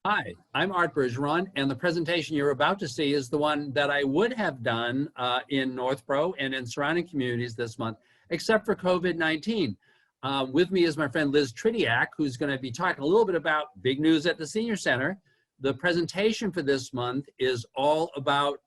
Hi, I'm Art Bergeron, and the presentation you're about to see is the one that I would have done in Northborough and in surrounding communities this month, except for COVID-19. With me is my friend Liz Tridiak, who's going to be talking a little bit about big news at the Senior Center. The presentation for this month is all about,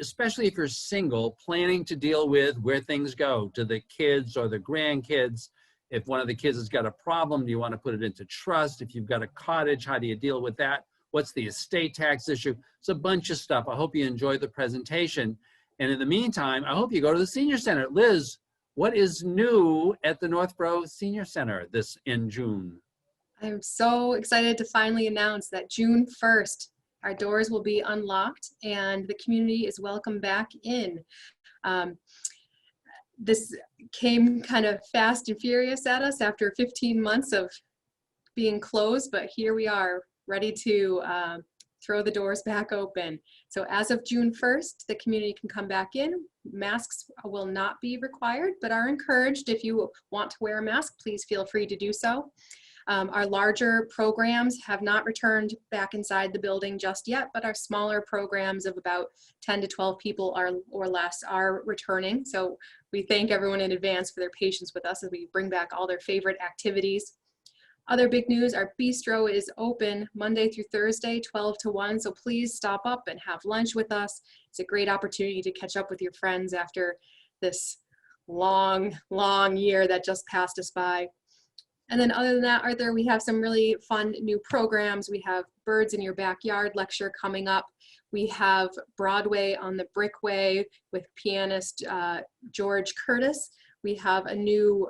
especially if you're single, planning to deal with where things go to the kids or the grandkids. If one of the kids has got a problem, do you want to put it into trust? If you've got a cottage, how do you deal with that? What's the estate tax issue? It's a bunch of stuff. I hope you enjoy the presentation. And in the meantime, I hope you go to the Senior Center. Liz, what is new at the Northborough Senior Center in June? I'm so excited to finally announce that June 1st, our doors will be unlocked and the community is welcome back in. This came kind of fast and furious at us after 15 months of being closed, but here we are, ready to throw the doors back open. So as of June 1st, the community can come back in. Masks will not be required, but are encouraged. If you want to wear a mask, please feel free to do so. Our larger programs have not returned back inside the building just yet, but our smaller programs of about 10 to 12 people or less are returning. So we thank everyone in advance for their patience with us as we bring back all their favorite activities. Other big news, our bistro is open Monday through Thursday, 12 to 1. So please stop up and have lunch with us. It's a great opportunity to catch up with your friends after this long, long year that just passed us by. And then other than that, Arthur, we have some really fun new programs. We have Birds in Your Backyard lecture coming up. We have Broadway on the Brickway with pianist George Curtis. We have a new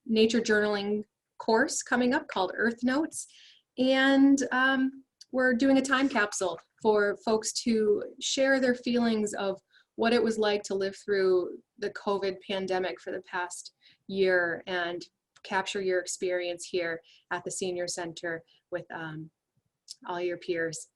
nature journaling course coming up called Earth Notes. And we're doing a time capsule for folks to share their feelings of what it was like to live through the COVID pandemic for the past year and capture your experience here at the Senior Center with all your peers.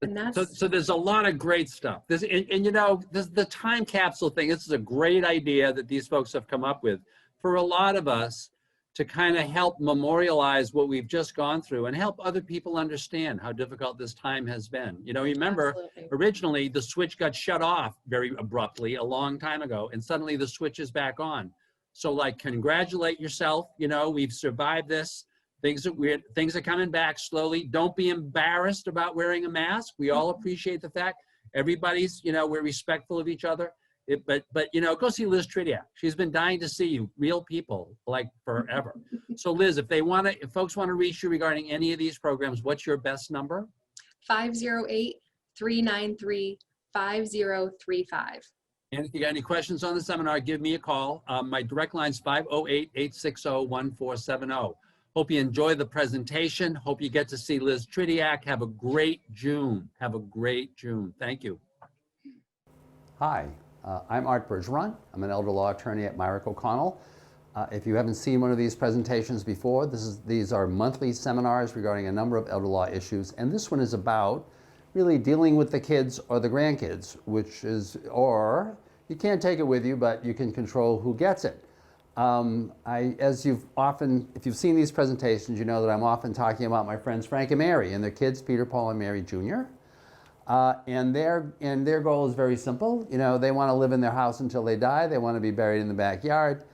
And that's so there's a lot of great stuff. And you know, the time capsule thing, this is a great idea that these folks have come up with for a lot of us to kind of help memorialize what we've just gone through and help other people understand how difficult this time has been. You know, remember, originally the switch got shut off very abruptly a long time ago, and suddenly the switch is back on. So like, congratulate yourself, you know, we've survived this. Things are coming back slowly. Don't be embarrassed about wearing a mask. We all appreciate the fact everybody's, you know, we're respectful of each other. But you know, go see Liz Tridiak. She's been dying to see you, real people, like forever. So Liz, if folks want to reach you regarding any of these programs, what's your best number? 508-393-5035. And if you got any questions on the seminar, give me a call. My direct line is 508-860-1470. Hope you enjoy the presentation. Hope you get to see Liz Tridiak. Have a great June. Have a great June. Thank you. Hi, I'm Art Bergeron. I'm an elder law attorney at Myrick O'Connell. If you haven't seen one of these presentations before, these are monthly seminars regarding a number of elder law issues, and this one is about really dealing with the kids or the grandkids, or you can't take it with you, but you can control who gets it. If you've seen these presentations, you know that I'm often talking about my friends Frank and Mary and their kids, Peter, Paul, and Mary Jr. And their goal is very simple. You know, they want to live in their house until they die. They want to be buried in the backyard.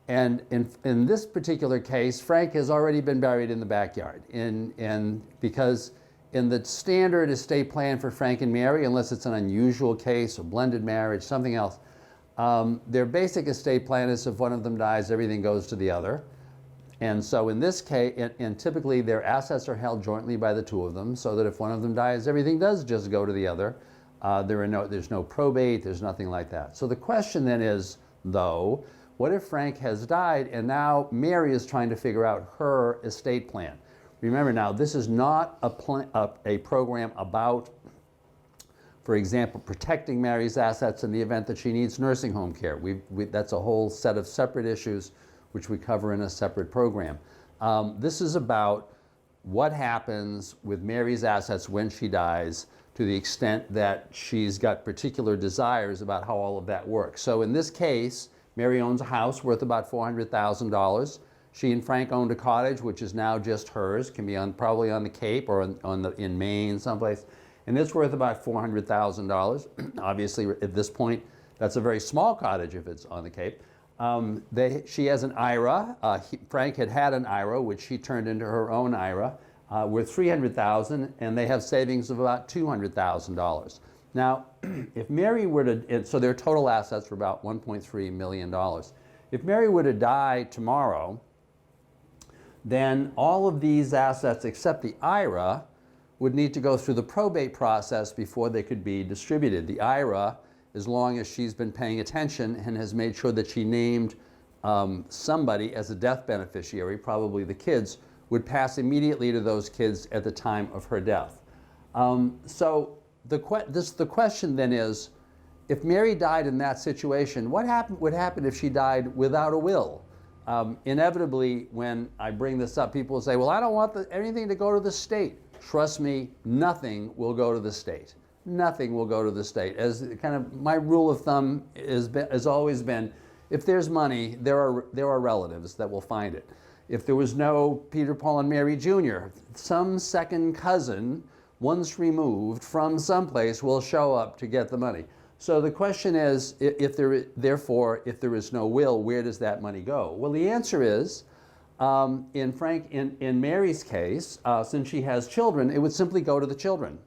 And in this particular case, Frank has already been buried in the backyard. Because in the standard estate plan for Frank and Mary, unless it's an unusual case, a blended marriage, something else, their basic estate plan is if one of them dies, everything goes to the other. And so in this case, and typically their assets are held jointly by the two of them, so that if one of them dies, everything does just go to the other. There's no probate, there's nothing like that. So the question then is, though, what if Frank has died and now Mary is trying to figure out her estate plan? Remember now, this is not a program about, for example, protecting Mary's assets in the event that she needs nursing home care. That's a whole set of separate issues which we cover in a separate program. This is about what happens with Mary's assets when she dies, to the extent that she's got particular desires about how all of that works. So in this case, Mary owns a house worth about $400,000. She and Frank owned a cottage, which is now just hers, can be probably on the Cape or in Maine someplace, and it's worth about $400,000. Obviously, at this point, that's a very small cottage if it's on the Cape. She has an IRA. Frank had an IRA, which she turned into her own IRA, worth $300,000, and they have savings of about $200,000. Now, if Mary were to, so their total assets were about $1.3 million. If Mary were to die tomorrow, then all of these assets except the IRA would need to go through the probate process before they could be distributed. The IRA, as long as she's been paying attention and has made sure that she named somebody as a death beneficiary, probably the kids, would pass immediately to those kids at the time of her death. So the question then is, if Mary died in that situation, what would happen if she died without a will? Inevitably, when I bring this up, people will say, well, I don't want anything to go to the state. Trust me, nothing will go to the state. Nothing will go to the state. As kind of my rule of thumb has always been, if there's money, there are relatives that will find it. If there was no Peter, Paul, and Mary Jr., some second cousin, once removed from someplace, will show up to get the money. So the question is, therefore, if there is no will, where does that money go? Well, the answer is, in Mary's case, since she has children, it would simply go to the children,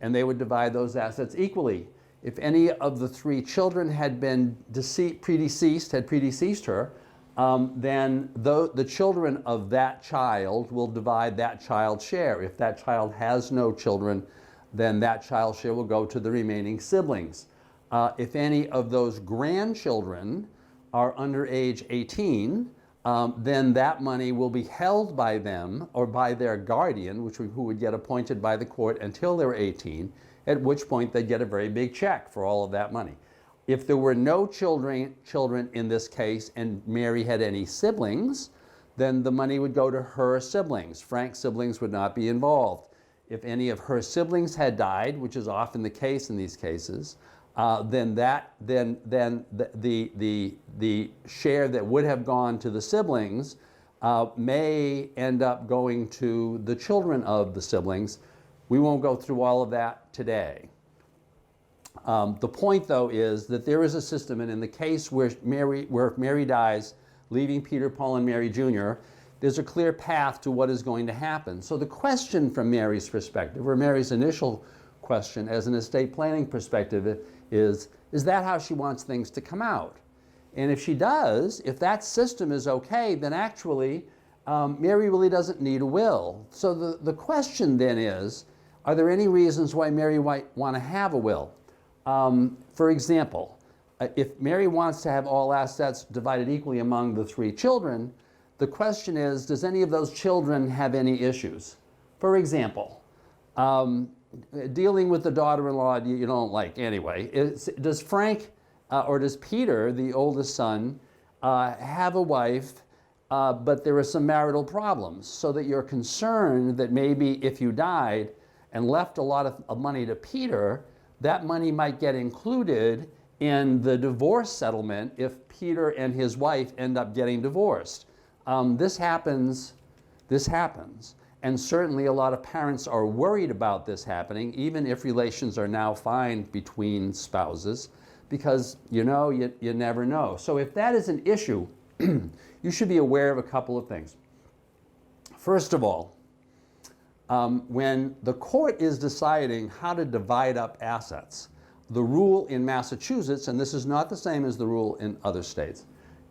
and they would divide those assets equally. If any of the three children had been predeceased her, then the children of that child will divide that child's share. If that child has no children, then that child's share will go to the remaining siblings. If any of those grandchildren are under age 18, then that money will be held by them or by their guardian, who would get appointed by the court until they're 18, at which point they'd get a very big check for all of that money. If there were no children in this case and Mary had any siblings, then the money would go to her siblings. Frank's siblings would not be involved. If any of her siblings had died, which is often the case in these cases, then the share that would have gone to the siblings may end up going to the children of the siblings. We won't go through all of that today. The point, though, is that there is a system, and in the case where Mary dies, leaving Peter, Paul, and Mary Jr., there's a clear path to what is going to happen. So the question from Mary's perspective, or Mary's initial question as an estate planning perspective, is that how she wants things to come out? And if she does, if that system is okay, then actually Mary really doesn't need a will. So the question then is, are there any reasons why Mary might want to have a will? For example, if Mary wants to have all assets divided equally among the three children, the question is, does any of those children have any issues? For example, dealing with the daughter-in-law you don't like anyway. Does Frank or does Peter, the oldest son, have a wife, but there are some marital problems, so that you're concerned that maybe if you died and left a lot of money to Peter, that money might get included in the divorce settlement if Peter and his wife end up getting divorced. This happens. And certainly a lot of parents are worried about this happening, even if relations are now fine between spouses, because you never know. So if that is an issue, you should be aware of a couple of things. First of all, when the court is deciding how to divide up assets, the rule in Massachusetts, and this is not the same as the rule in other states,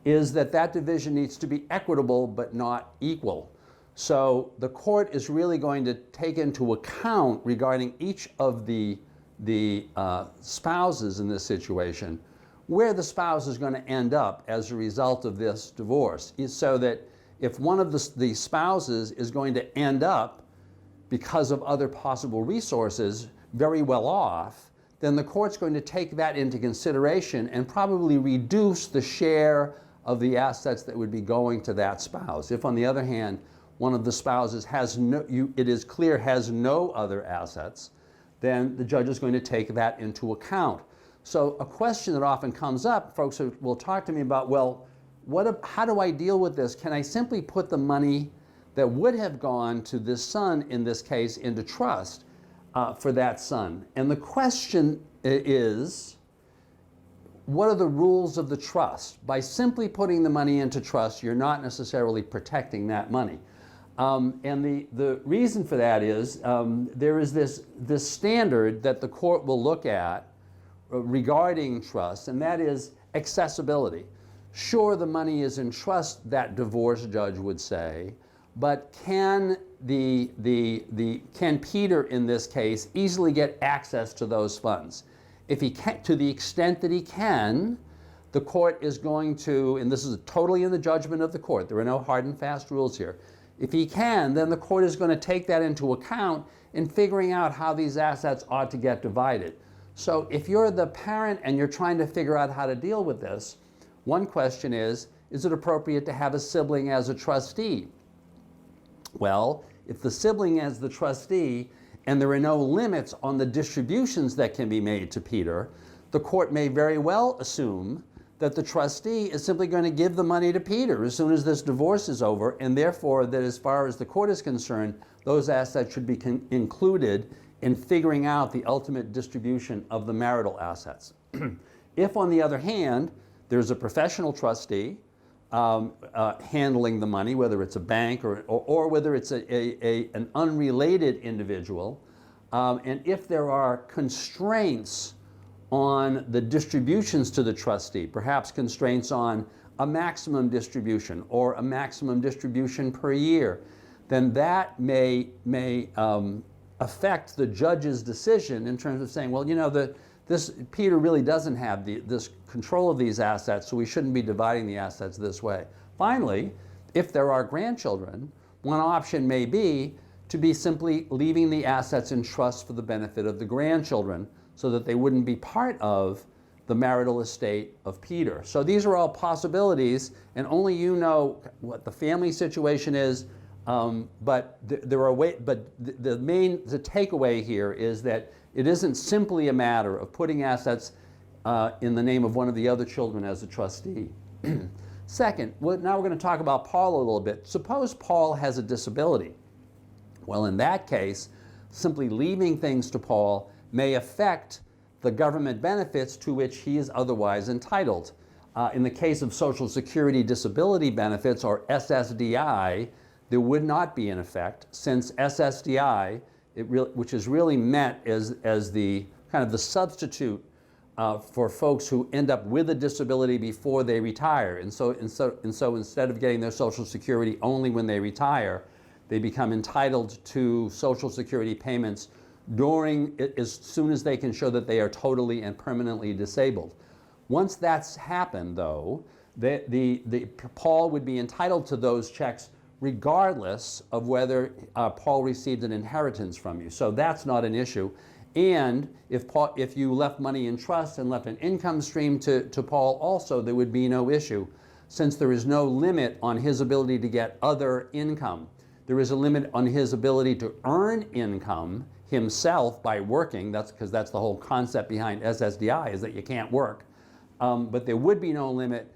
is that division needs to be equitable but not equal. So the court is really going to take into account, regarding each of the spouses in this situation, where the spouse is going to end up as a result of this divorce, so that if one of the spouses is going to end up, because of other possible resources, very well off, then the court's going to take that into consideration and probably reduce the share of the assets that would be going to that spouse. If, on the other hand, one of the spouses has no other assets, then the judge is going to take that into account. So a question that often comes up, folks will talk to me about, well, how do I deal with this? Can I simply put the money that would have gone to this son, in this case, into trust for that son? And the question is, what are the rules of the trust? By simply putting the money into trust, you're not necessarily protecting that money. And the reason for that is there is this standard that the court will look at regarding trust, and that is accessibility. Sure, the money is in trust, that divorce judge would say, but can can Peter in this case easily get access to those funds? If he can, to the extent that he can, the court is going to, and this is totally in the judgment of the court, there are no hard and fast rules here. If he can, then the court is going to take that into account in figuring out how these assets ought to get divided. So if you're the parent and you're trying to figure out how to deal with this, one question is it appropriate to have a sibling as a trustee? Well, if the sibling is the trustee and there are no limits on the distributions that can be made to Peter, the court may very well assume that the trustee is simply going to give the money to Peter as soon as this divorce is over, and therefore that as far as the court is concerned, those assets should be included in figuring out the ultimate distribution of the marital assets. If, on the other hand, there's a professional trustee handling the money, whether it's a bank or whether it's an unrelated individual, and if there are constraints on the distributions to the trustee, perhaps constraints on a maximum distribution or a maximum distribution per year, then that may affect the judge's decision in terms of saying, well, you know, this Peter really doesn't have this control of these assets, so we shouldn't be dividing the assets this way. Finally, if there are grandchildren, one option may be to be simply leaving the assets in trust for the benefit of the grandchildren so that they wouldn't be part of the marital estate of Peter. So these are all possibilities, and only you know what the family situation is. But there are the takeaway here is that it isn't simply a matter of putting assets in the name of one of the other children as a trustee. Second, now we're going to talk about Paul a little bit. Suppose Paul has a disability. Well, in that case, simply leaving things to Paul may affect the government benefits to which he is otherwise entitled. In the case of Social Security disability benefits, or SSDI, there would not be an effect, since SSDI, which is really meant as the kind of the substitute for folks who end up with a disability before they retire. And so instead of getting their Social Security only when they retire, they become entitled to Social Security payments as soon as they can show that they are totally and permanently disabled. Once that's happened, though, Paul would be entitled to those checks regardless of whether Paul received an inheritance from you. So that's not an issue. And if you left money in trust and left an income stream to Paul also, there would be no issue, since there is no limit on his ability to get other income. There is a limit on his ability to earn income himself by working. That's because that's the whole concept behind SSDI, is that you can't work. But there would be no limit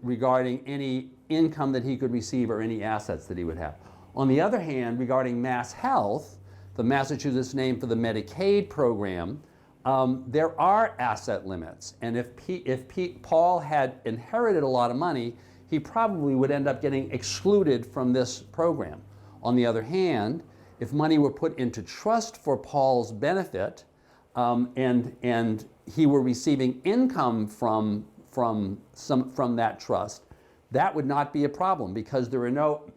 regarding any income that he could receive or any assets that he would have. On the other hand, regarding Mass Health, the Massachusetts name for the Medicaid program, there are asset limits. And if Paul had inherited a lot of money, he probably would end up getting excluded from this program. On the other hand, if money were put into trust for Paul's benefit, and he were receiving income from that trust, that would not be a problem, because there are no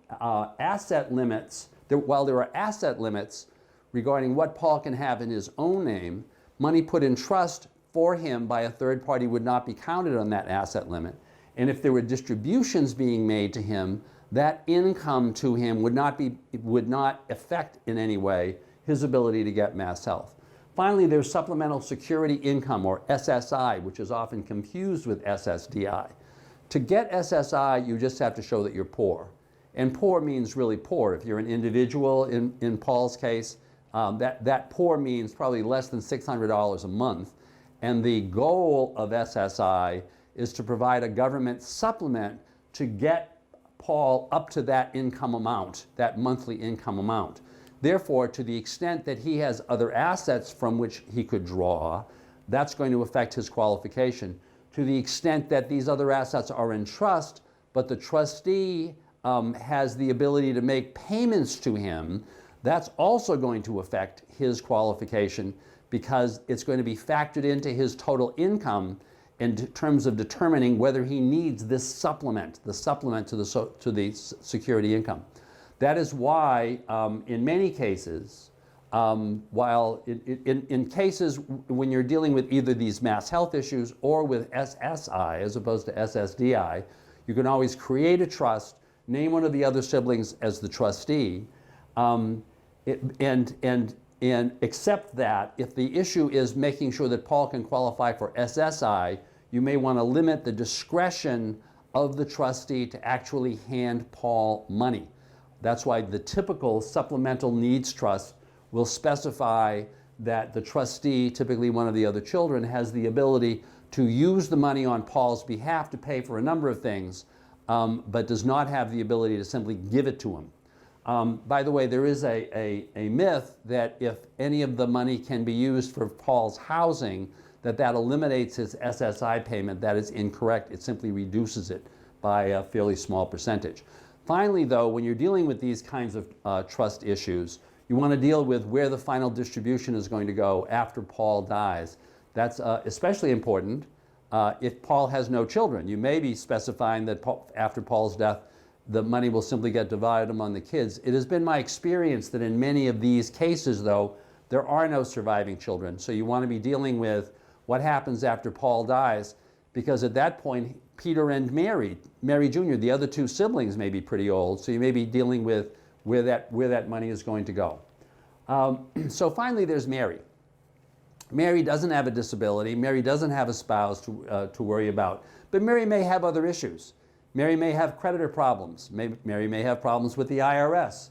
asset limits. While there are asset limits regarding what Paul can have in his own name, money put in trust for him by a third party would not be counted on that asset limit. And if there were distributions being made to him, that income to him would not affect in any way his ability to get Mass Health. Finally, there's supplemental security income, or SSI, which is often confused with SSDI. To get SSI, you just have to show that you're poor. And poor means really poor. If you're an individual, in Paul's case, that poor means probably less than $600 a month. And the goal of SSI is to provide a government supplement to get Paul up to that income amount, that monthly income amount. Therefore, to the extent that he has other assets from which he could draw, that's going to affect his qualification. To the extent that these other assets are in trust, but the trustee has the ability to make payments to him, that's also going to affect his qualification, because it's going to be factored into his total income in terms of determining whether he needs this supplement, the supplement to the security income. That is why, in many cases, while in cases when you're dealing with either these mass health issues or with SSI as opposed to SSDI, you can always create a trust, name one of the other siblings as the trustee, and accept that if the issue is making sure that Paul can qualify for SSI, you may want to limit the discretion of the trustee to actually hand Paul money. That's why the typical supplemental needs trust will specify that the trustee, typically one of the other children, has the ability to use the money on Paul's behalf to pay for a number of things, but does not have the ability to simply give it to him. By the way, there is a myth that if any of the money can be used for Paul's housing, that eliminates his SSI payment. That is incorrect. It simply reduces it by a fairly small percentage. Finally, though, when you're dealing with these kinds of trust issues, you want to deal with where the final distribution is going to go after Paul dies. That's especially important if Paul has no children. You may be specifying that after Paul's death, the money will simply get divided among the kids. It has been my experience that in many of these cases, though, there are no surviving children. So you want to be dealing with what happens after Paul dies, because at that point, Peter and Mary Jr., the other two siblings, may be pretty old. So you may be dealing with where that money is going to go. So finally, there's Mary. Mary doesn't have a disability. Mary doesn't have a spouse to worry about. But Mary may have other issues. Mary may have creditor problems. Mary may have problems with the IRS.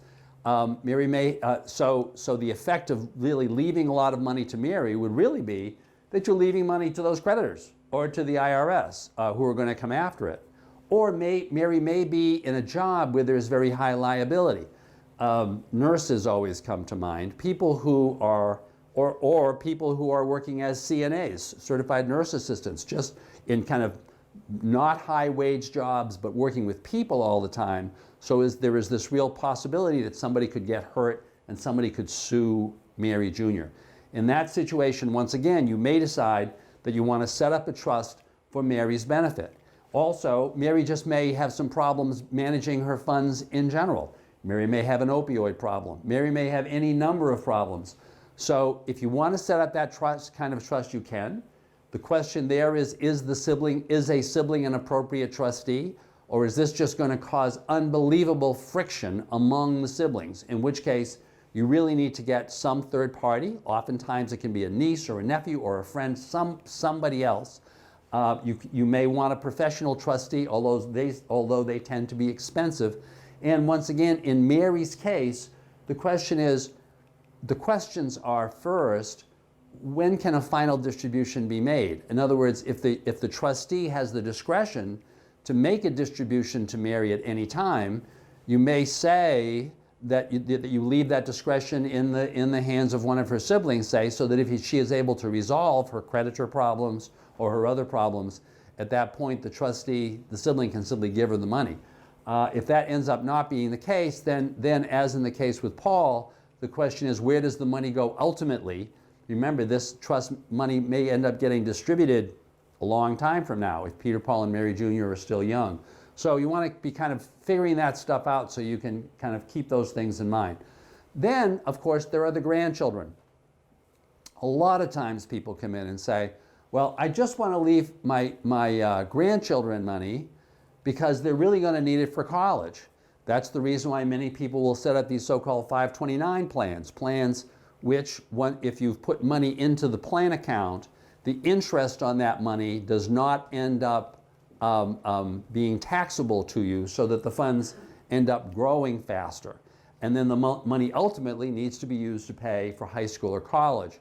Mary may, so the effect of really leaving a lot of money to Mary would really be that you're leaving money to those creditors or to the IRS who are going to come after it. Or Mary may be in a job where there's very high liability. Nurses always come to mind. People who are, or people who are working as CNAs, certified nurse assistants, just in kind of not high wage jobs, but working with people all the time. So there is this real possibility that somebody could get hurt and somebody could sue Mary Jr. In that situation, once again, you may decide that you want to set up a trust for Mary's benefit. Also, Mary just may have some problems managing her funds in general. Mary may have an opioid problem. Mary may have any number of problems. So if you want to set up that kind of trust, you can. The question there is a sibling an appropriate trustee, or is this just going to cause unbelievable friction among the siblings, in which case you really need to get some third party. Oftentimes it can be a niece or a nephew or a friend, somebody else. You may want a professional trustee, although they tend to be expensive. And once again, in Mary's case, the questions are first, when can a final distribution be made? In other words, if the trustee has the discretion to make a distribution to Mary at any time, you may say that you leave that discretion in the hands of one of her siblings, say, so that if she is able to resolve her creditor problems or her other problems, at that point the sibling can simply give her the money. If that ends up not being the case, then as in the case with Paul, the question is, where does the money go ultimately? Remember, this trust money may end up getting distributed a long time from now if Peter, Paul, and Mary Jr. are still young. So you want to be kind of figuring that stuff out so you can kind of keep those things in mind. Then, of course, there are the grandchildren. A lot of times people come in and say, well, I just want to leave my grandchildren money because they're really going to need it for college. That's the reason why many people will set up these so-called 529 plans which, if you've put money into the plan account, the interest on that money does not end up being taxable to you, so that the funds end up growing faster. And then the money ultimately needs to be used to pay for high school or college.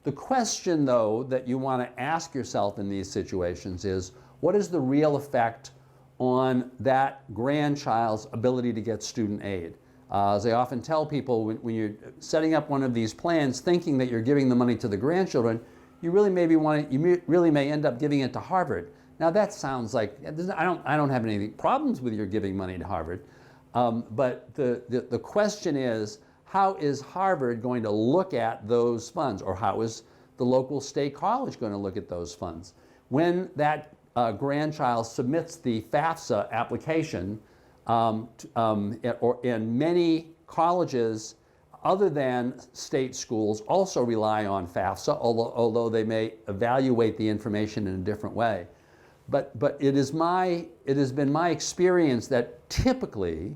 The question, though, that you want to ask yourself in these situations is, what is the real effect on that grandchild's ability to get student aid. As I often tell people, when you're setting up one of these plans thinking that you're giving the money to the grandchildren, you really really may end up giving it to Harvard. Now that sounds like, I don't have any problems with your giving money to Harvard, but the question is, how is Harvard going to look at those funds, or how is the local state college going to look at those funds? When that grandchild submits the FAFSA application, and many colleges other than state schools also rely on FAFSA, although they may evaluate the information in a different way. But it has been my experience that typically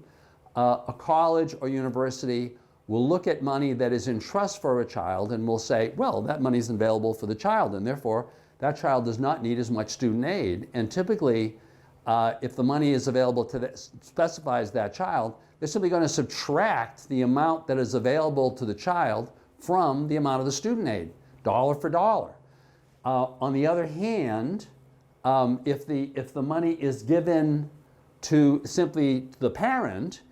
a college or university will look at money that is in trust for a child and will say, well, that money is available for the child, and therefore that child does not need as much student aid. And typically, if the money is available specifies that child, they're simply going to subtract the amount that is available to the child from the amount of the student aid, dollar for dollar. On the other hand, if the money is given to simply the parent,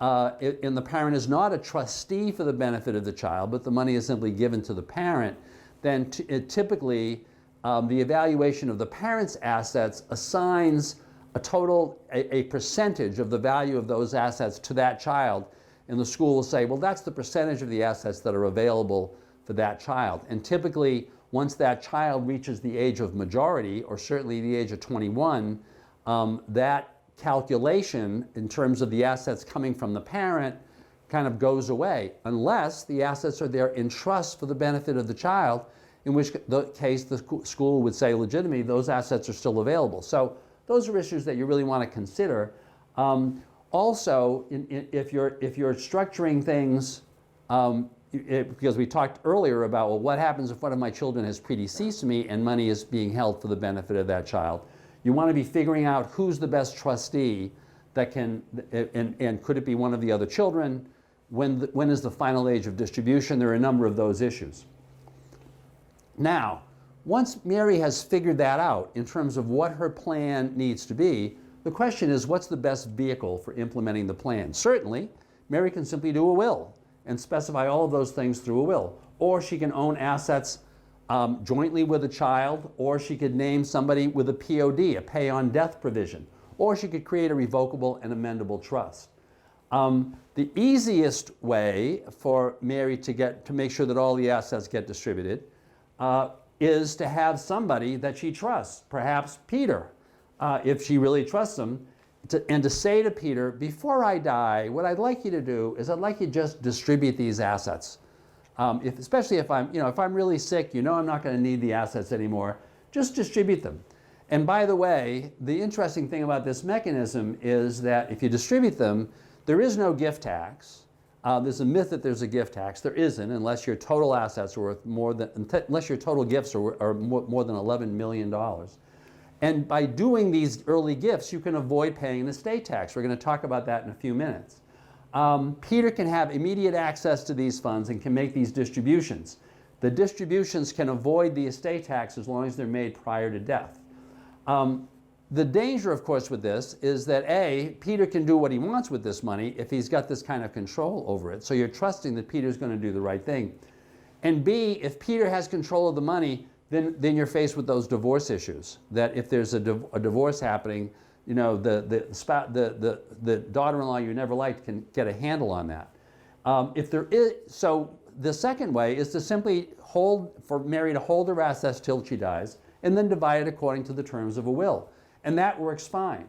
and the parent is not a trustee for the benefit of the child, but the money is simply given to the parent, then typically the evaluation of the parent's assets assigns a percentage of the value of those assets to that child, and the school will say, well, that's the percentage of the assets that are available for that child. And typically, once that child reaches the age of majority, or certainly the age of 21, that calculation in terms of the assets coming from the parent kind of goes away, unless the assets are there in trust for the benefit of the child, in which case the school would say legitimately those assets are still available. So those are issues that you really want to consider. Also, if you're structuring things, because we talked earlier about, well, what happens if one of my children has predeceased me and money is being held for the benefit of that child? You want to be figuring out who's the best trustee that can, and could it be one of the other children? When is the final age of distribution? There are a number of those issues. Now, once Mary has figured that out in terms of what her plan needs to be, the question is, what's the best vehicle for implementing the plan? Certainly, Mary can simply do a will and specify all of those things through a will. Or she can own assets jointly with a child, or she could name somebody with a POD, a pay on death provision, or she could create a revocable and amendable trust. The easiest way for Mary to make sure that all the assets get distributed is to have somebody that she trusts, perhaps Peter, if she really trusts him, and to say to Peter, before I die, what I'd like you to do is I'd like you to just distribute these assets. Especially if I'm really sick, I'm not going to need the assets anymore, just distribute them. And by the way, the interesting thing about this mechanism is that if you distribute them, there is no gift tax. There's a myth that there's a gift tax. There isn't, unless your total assets are worth unless your total gifts are more than $11 million. And by doing these early gifts, you can avoid paying an estate tax. We're going to talk about that in a few minutes. Peter can have immediate access to these funds and can make these distributions. The distributions can avoid the estate tax as long as they're made prior to death. The danger, of course, with this is that A, Peter can do what he wants with this money if he's got this kind of control over it. So you're trusting that Peter's going to do the right thing. And B, if Peter has control of the money, then you're faced with those divorce issues. That if there's a divorce happening, the daughter-in-law you never liked can get a handle on that. So the second way is to simply for Mary to hold her assets till she dies, and then divide it according to the terms of a will. And that works fine.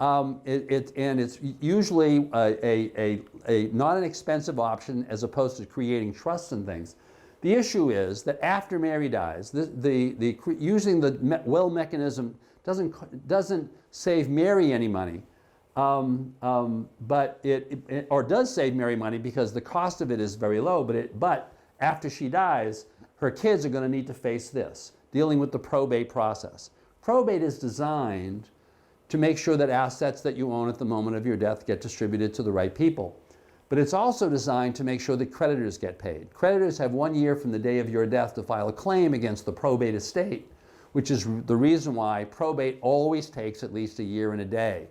And it's usually not an expensive option as opposed to creating trusts and things. The issue is that after Mary dies, using the will mechanism doesn't save Mary any money, but or does save Mary money because the cost of it is very low. But after she dies, her kids are going to need to face this, dealing with the probate process. Probate is designed to make sure that assets that you own at the moment of your death get distributed to the right people. But it's also designed to make sure that creditors get paid. Creditors have 1 year from the day of your death to file a claim against the probate estate, which is the reason why probate always takes at least a year and a day.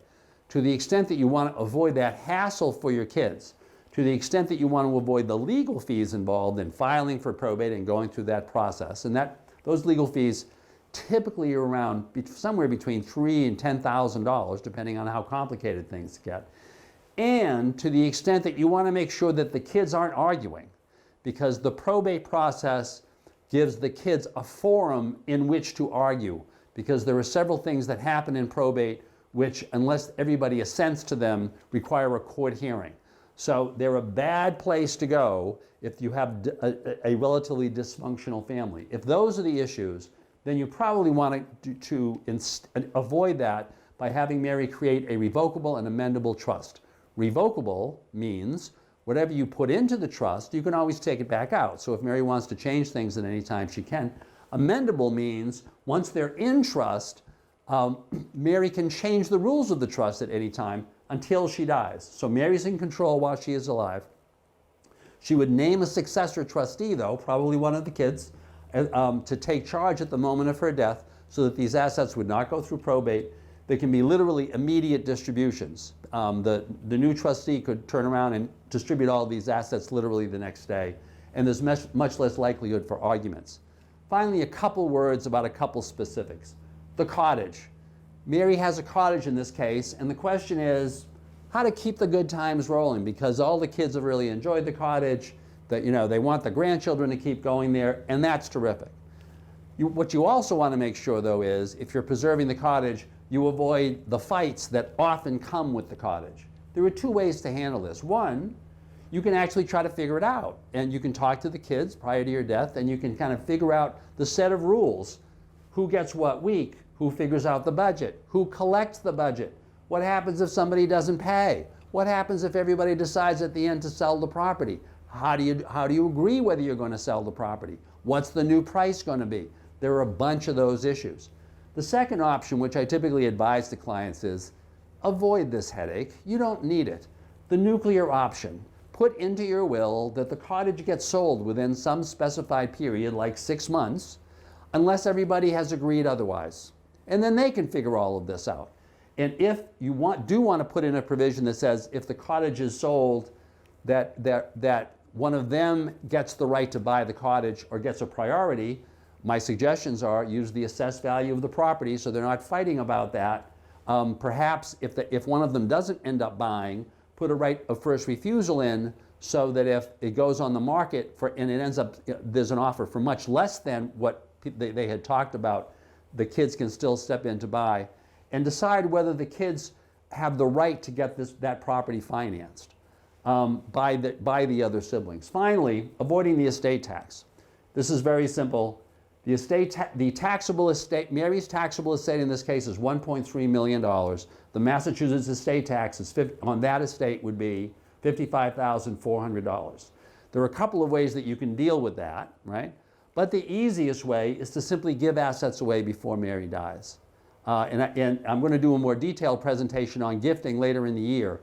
To the extent that you want to avoid that hassle for your kids, to the extent that you want to avoid the legal fees involved in filing for probate and going through that process, and those legal fees typically are around somewhere between $3,000 and $10,000, depending on how complicated things get. And to the extent that you want to make sure that the kids aren't arguing, because the probate process gives the kids a forum in which to argue, because there are several things that happen in probate which, unless everybody assents to them, require a court hearing. So they're a bad place to go if you have a relatively dysfunctional family. If those are the issues, then you probably want to avoid that by having Mary create a revocable and amendable trust. Revocable means whatever you put into the trust, you can always take it back out. So if Mary wants to change things at any time, she can. Amendable means once they're in trust, Mary can change the rules of the trust at any time until she dies. So Mary's in control while she is alive. She would name a successor trustee, though, probably one of the kids, to take charge at the moment of her death so that these assets would not go through probate. There can be literally immediate distributions. The new trustee could turn around and distribute all of these assets literally the next day, and there's much less likelihood for arguments. Finally, a couple words about a couple specifics. The cottage. Mary has a cottage in this case, and the question is how to keep the good times rolling, because all the kids have really enjoyed the cottage, that, they want the grandchildren to keep going there, and that's terrific. What you also want to make sure, though, is if you're preserving the cottage, you avoid the fights that often come with the cottage. There are two ways to handle this. One, you can actually try to figure it out, and you can talk to the kids prior to your death, and you can kind of figure out the set of rules. Who gets what week? Who figures out the budget? Who collects the budget? What happens if somebody doesn't pay? What happens if everybody decides at the end to sell the property? How do you agree whether you're going to sell the property? What's the new price going to be? There are a bunch of those issues. The second option, which I typically advise to clients, is avoid this headache. You don't need it. The nuclear option, put into your will that the cottage gets sold within some specified period, like 6 months, unless everybody has agreed otherwise. And then they can figure all of this out. And if you do want to put in a provision that says if the cottage is sold, that one of them gets the right to buy the cottage or gets a priority, my suggestions are use the assessed value of the property so they're not fighting about that. Perhaps if one of them doesn't end up buying, put a right of first refusal in so that if it goes on the market and it ends up, there's an offer for much less than what they had talked about, the kids can still step in to buy, and decide whether the kids have the right to get that property financed by the other siblings. Finally, avoiding the estate tax. This is very simple. The taxable estate, Mary's taxable estate in this case is $1.3 million. The Massachusetts estate tax on that estate would be $55,400. There are a couple of ways that you can deal with that, right? But the easiest way is to simply give assets away before Mary dies. And I'm going to do a more detailed presentation on gifting later in the year.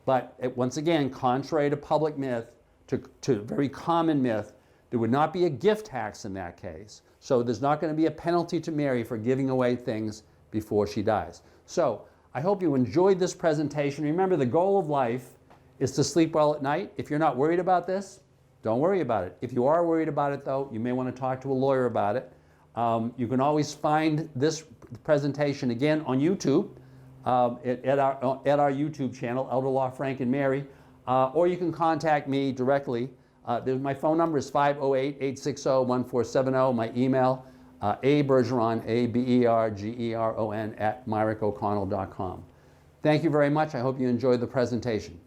But once again, contrary to public myth, to very common myth, there would not be a gift tax in that case. So there's not going to be a penalty to Mary for giving away things before she dies. So I hope you enjoyed this presentation. Remember, the goal of life is to sleep well at night. If you're not worried about this, don't worry about it. If you are worried about it, though, you may want to talk to a lawyer about it. You can always find this presentation again on YouTube at our YouTube channel, Elder Law Frank and Mary, or you can contact me directly. My phone number is 508-860-1470. My email, abergeron, abergeron @myrickoconnell.com. Thank you very much. I hope you enjoyed the presentation.